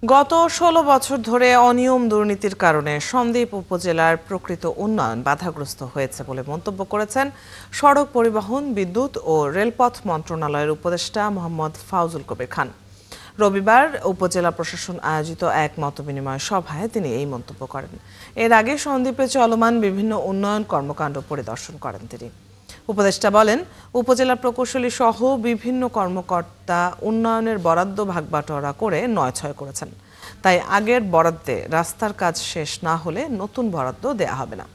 গত ১৬ বছর ধরে অনিয়ম দুর্নীতির কারণে সন্দ্বীপ উপজেলার প্রকৃত উন্নয়ন বাধাগ্রস্ত হয়েছে বলে মন্তব্য করেছেন সড়ক পরিবহন, বিদ্যুৎ ও রেলপথ মন্ত্রণালয়ের উপদেষ্টা মোহাম্মদ ফাউজুল কবির খান। রবিবার উপজেলা প্রশাসন আয়োজিত এক মতবিনিময় সভায় তিনি এই মন্তব্য করেন। এর আগে সন্দ্বীপে চলমান বিভিন্ন উন্নয়ন কর্মকাণ্ড পরিদর্শন করেন তিনি। উপদেষ্টা বলেন, উপজেলা প্রকৌশলী সহ বিভিন্ন কর্মকর্তা উন্নয়নের বরাদ্দ ভাগবাটোয়ারা করে ৯/৬ করেছেন। তাই আগের বরাদ্দে রাস্তার কাজ শেষ না হলে নতুন বরাদ্দ দেয়া হবে না।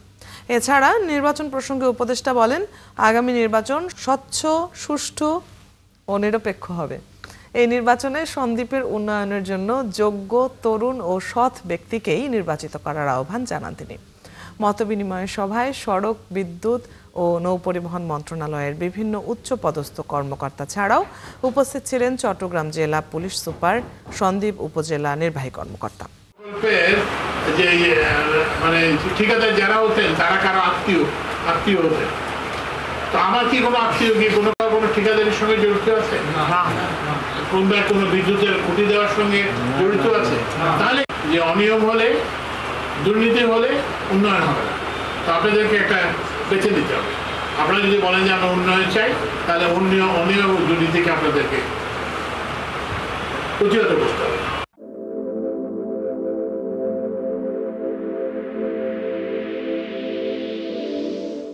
এছাড়া নির্বাচন প্রসঙ্গে উপদেষ্টা বলেন, আগামী নির্বাচন স্বচ্ছ, সুষ্ঠু ও নিরপেক্ষ হবে। এই নির্বাচনে সন্দ্বীপের উন্নয়নের জন্য যোগ্য, তরুণ ও সৎ ব্যক্তিকেই নির্বাচিত করার আহ্বান জানান তিনি। মতবিনিময় সভায় সড়ক, বিদ্যুৎ ও নৌপরিবহন মন্ত্রণালয়ের বিভিন্ন উচ্চপদস্থ কর্মকর্তা ছাড়াও উপস্থিত ছিলেন চট্টগ্রাম জেলা পুলিশ সুপার, সন্দ্বীপ উপজেলা নির্বাহী কর্মকর্তা। যে মানে ঠিকাদার যারা হতেন তারা কারো আত্মীয় হতেন, তো আমার কি কোনো আত্মীয় কি কোনো ঠিকাদারের সঙ্গে জড়িত আছে? কোনো বিদ্যুতের খুঁটি দেওয়ার সঙ্গে জড়িত আছে? তাহলে যে অনিয়ম হলে, দুর্নীতি হলে উন্নয়ন হবে না। তো আপনাদেরকে একটা বেছে দিতে হবে। আপনারা যদি বলেন যে আমরা উন্নয়ন চাই, তাহলে অনিয়ম দুর্নীতিকে আপনাদেরকে প্রতিহত করতে হবে।